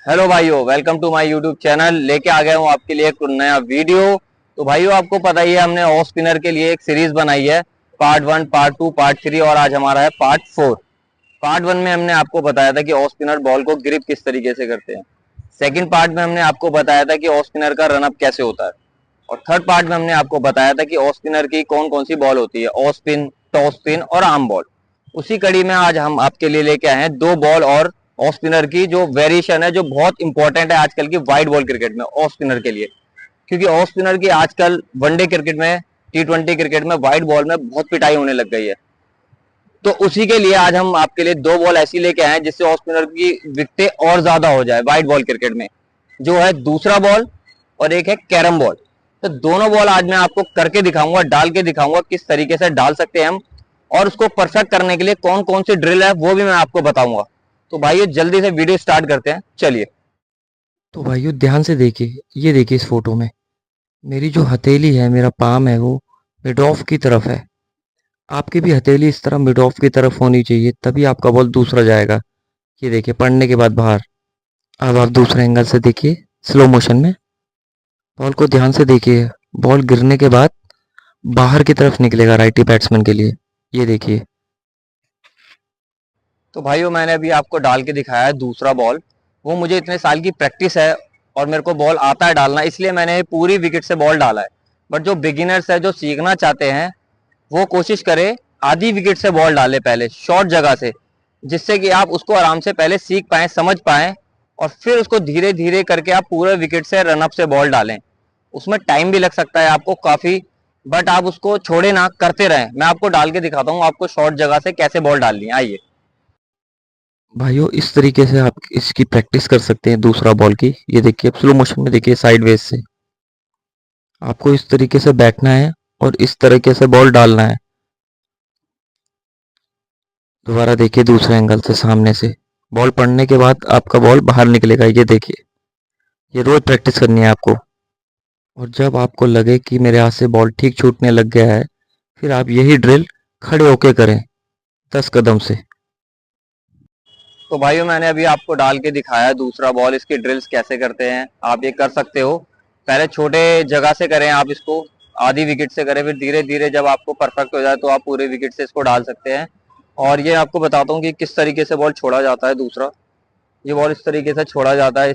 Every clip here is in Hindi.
हेलो भाइयों, welcome to my YouTube channel. लेके आ गया हूँ आपके लिए एक नया वीडियो। तो भाइयों, आपको पता ही है हमने ऑफ स्पिनर के लिए एक सीरीज बनाई है, पार्ट 1, पार्ट 2, पार्ट 3 और आज हमारा है पार्ट 4। पार्ट 1 में हमने आपको बताया था कि ऑफ स्पिनर बॉल को ग्रिप किस तरीके से करते हैं। सेकंड पार्ट में हमने आपको बताया था कि ऑफ स्पिनर का रनअप कैसे होता है। और थर्ड पार्ट में हमने आपको बताया था कि ऑफ स्पिनर की कौन कौन सी बॉल होती है, ऑफ स्पिन, टॉप स्पिन और आर्म बॉल। उसी कड़ी में आज हम आपके लिए लेके आए हैं दो बॉल और ऑफ स्पिनर की जो वेरिएशन है, जो बहुत इंपॉर्टेंट है आजकल की वाइड बॉल क्रिकेट में ऑफ स्पिनर के लिए। क्योंकि ऑफ स्पिनर की आजकल वनडे क्रिकेट में, T20 क्रिकेट में वाइड बॉल में बहुत पिटाई होने लग गई है। तो उसी के लिए आज हम आपके लिए दो बॉल ऐसी लेके आए हैं जिससे ऑफ स्पिनर की विकेटें और ज्यादा हो जाए वाइड बॉल क्रिकेट में, जो है दूसरा बॉल और एक है कैरम बॉल। तो दोनों बॉल आज मैं आपको करके दिखाऊंगा, डाल के दिखाऊंगा किस तरीके से डाल सकते हैं हम, और उसको परफेक्ट करने के लिए कौन कौन सी ड्रिल है वो भी मैं आपको बताऊंगा। तो भाइयों, जल्दी से वीडियो स्टार्ट करते हैं, चलिए। तो भाइयों ध्यान से देखिए, ये देखिए इस फोटो में मेरी जो हथेली है, मेरा पाम है वो मिड ऑफ की तरफ है। आपकी भी हथेली इस तरह मिड ऑफ की तरफ होनी चाहिए, तभी आपका बॉल दूसरा जाएगा। ये देखिए पड़ने के बाद बाहर। अब आप दूसरे एंगल से देखिए, स्लो मोशन में बॉल को ध्यान से देखिए। बॉल गिरने के बाद बाहर की तरफ निकलेगा राइटी बैट्समैन के लिए। ये देखिए। तो भाइयों, मैंने अभी आपको डाल के दिखाया है दूसरा बॉल। वो मुझे इतने साल की प्रैक्टिस है और मेरे को बॉल आता है डालना, इसलिए मैंने पूरी विकेट से बॉल डाला है। बट जो बिगिनर्स है, जो सीखना चाहते हैं, वो कोशिश करे आधी विकेट से बॉल डाले पहले, शॉर्ट जगह से, जिससे कि आप उसको आराम से पहले सीख पाएं, समझ पाएं, और फिर उसको धीरे धीरे करके आप पूरे विकेट से रनअप से बॉल डालें। उसमें टाइम भी लग सकता है आपको काफी, बट आप उसको छोड़े ना, करते रहें। मैं आपको डाल के दिखाता हूँ आपको शॉर्ट जगह से कैसे बॉल डालनी है, आइए। भाइयों इस तरीके से आप इसकी प्रैक्टिस कर सकते हैं दूसरा बॉल की। ये देखिए, अब स्लो मोशन में देखिए, साइडवेज से आपको इस तरीके से बैठना है और इस तरीके से बॉल डालना है। दोबारा देखिए दूसरे एंगल से, सामने से बॉल पड़ने के बाद आपका बॉल बाहर निकलेगा। ये देखिए, ये रोज प्रैक्टिस करनी है आपको। और जब आपको लगे कि मेरे हाथ से बॉल ठीक छूटने लग गया है, फिर आप यही ड्रिल खड़े होके करें 10 कदम से। तो भाइयों, मैंने अभी आपको डाल के दिखाया है दूसरा बॉल, इसकी ड्रिल्स कैसे करते हैं, आप ये कर सकते हो। पहले छोटे जगह से करें आप इसको, आधी विकेट से करें, फिर धीरे धीरे जब आपको परफेक्ट हो जाए तो आप पूरे विकेट से इसको डाल सकते हैं। और ये आपको बताता हूँ कि किस तरीके से बॉल छोड़ा जाता है दूसरा। ये बॉल इस तरीके से छोड़ा जाता है,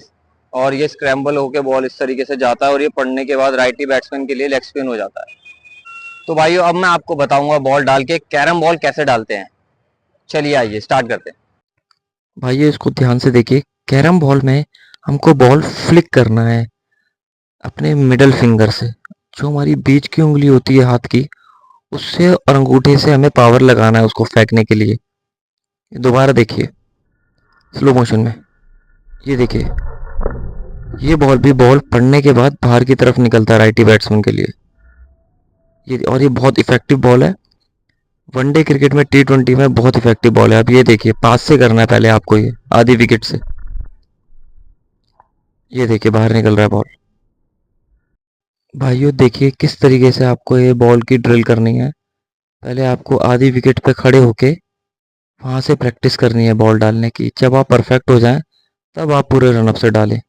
और ये स्क्रैम्बल होके बॉल इस तरीके से जाता है, और ये पड़ने के बाद राइटी बैट्समैन के लिए लेग स्पिन हो जाता है। तो भाइयों, अब मैं आपको बताऊंगा बॉल डाल के कैरम बॉल कैसे डालते हैं। चलिए आइए स्टार्ट करते हैं। भाई ये इसको ध्यान से देखिए। कैरम बॉल में हमको बॉल फ्लिक करना है अपने मिडल फिंगर से। जो हमारी बीच की उंगली होती है हाथ की, उससे और अंगूठे से हमें पावर लगाना है उसको फेंकने के लिए। दोबारा देखिए स्लो मोशन में। ये देखिए, ये बॉल भी बॉल पड़ने के बाद बाहर की तरफ निकलता है राइटी बैट्समैन के लिए। ये बहुत इफेक्टिव बॉल है। वनडे क्रिकेट में, T20 में बहुत इफेक्टिव बॉल है। अब ये देखिए, पास से करना है पहले आपको, ये आधी विकेट से। ये देखिए बाहर निकल रहा है बॉल। भाइयों देखिए किस तरीके से आपको ये बॉल की ड्रिल करनी है। पहले आपको आधी विकेट पे खड़े होके वहां से प्रैक्टिस करनी है बॉल डालने की। जब आप परफेक्ट हो जाएं, तब आप पूरे रनअप से डालें।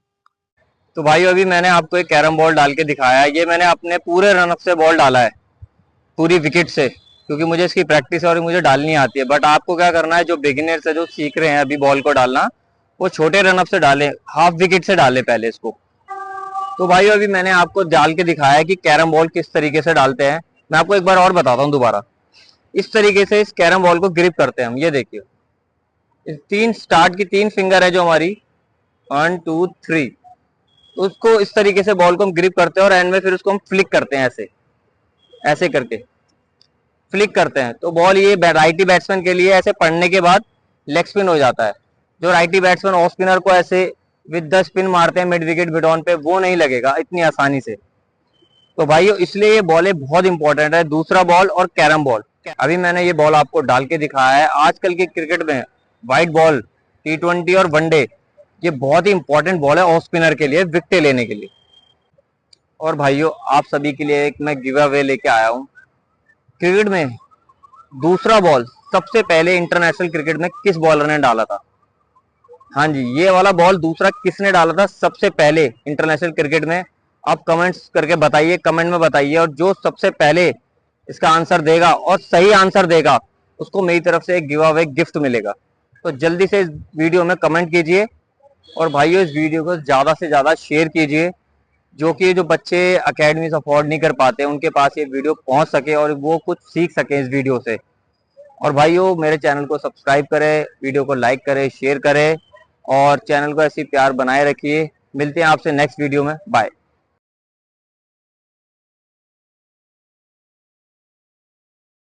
तो भाई, अभी मैंने आपको एक कैरम बॉल डाल के दिखाया है। ये मैंने अपने पूरे रनअप से बॉल डाला है, पूरी विकेट से, क्योंकि मुझे इसकी प्रैक्टिस है और मुझे डालनी आती है। बट आपको क्या करना है, जो बिगिनर्स है, जो सीख रहे हैं अभी बॉल को डालना, वो छोटे रनअप से डालें, हाफ विकेट से डालें पहले इसको। तो भाई, अभी मैंने आपको डाल के दिखाया है कि कैरम बॉल किस तरीके से डालते हैं। मैं आपको एक बार और बताता हूँ दोबारा। इस तरीके से इस कैरम बॉल को ग्रिप करते हैं हम, ये देखिए। इस तीन स्टार्ट की तीन फिंगर है जो हमारी, 1 2 3, उसको इस तरीके से बॉल को हम ग्रिप करते हैं, और एंड में फिर उसको हम फ्लिक करते हैं, ऐसे ऐसे करके फ्लिक करते हैं। तो बॉल ये राइटी बैट्समैन के लिए ऐसे पड़ने के बाद लेग स्पिन हो जाता है। जो राइटी बैट्समैन ऑफ स्पिनर को ऐसे विद द स्पिन मारते हैं मिड विकेट मिड ऑन पे, वो नहीं लगेगा इतनी आसानी से। तो भाइयों, इसलिए ये बॉल बहुत इंपॉर्टेंट है, दूसरा बॉल और कैरम बॉल। अभी मैंने ये बॉल आपको डाल के दिखाया है। आजकल के क्रिकेट में वाइट बॉल, T20 और वनडे, ये बहुत ही इंपॉर्टेंट बॉल है ऑफ स्पिनर के लिए, विकेटें लेने के लिए। और भाइयों, आप सभी के लिए एक मैं गिव अवे लेके आया हूँ। क्रिकेट में दूसरा बॉल सबसे पहले इंटरनेशनल क्रिकेट में किस बॉलर ने डाला था? हाँ जी, ये वाला बॉल दूसरा किसने डाला था सबसे पहले इंटरनेशनल क्रिकेट में, आप कमेंट्स करके बताइए, कमेंट में बताइए, और जो सबसे पहले इसका आंसर देगा और सही आंसर देगा उसको मेरी तरफ से एक गिव अवे गिफ्ट मिलेगा। तो जल्दी से इस वीडियो में कमेंट कीजिए और भाइयों इस वीडियो को ज्यादा से ज्यादा शेयर कीजिए, जो कि जो बच्चे अकेडमीज अफोर्ड नहीं कर पाते उनके पास ये वीडियो पहुंच सके और वो कुछ सीख सके इस वीडियो से। और भाइयों मेरे चैनल को सब्सक्राइब करें, वीडियो को लाइक करें, शेयर करें और चैनल को ऐसी प्यार बनाए रखिए। मिलते हैं आपसे नेक्स्ट वीडियो में, बाय।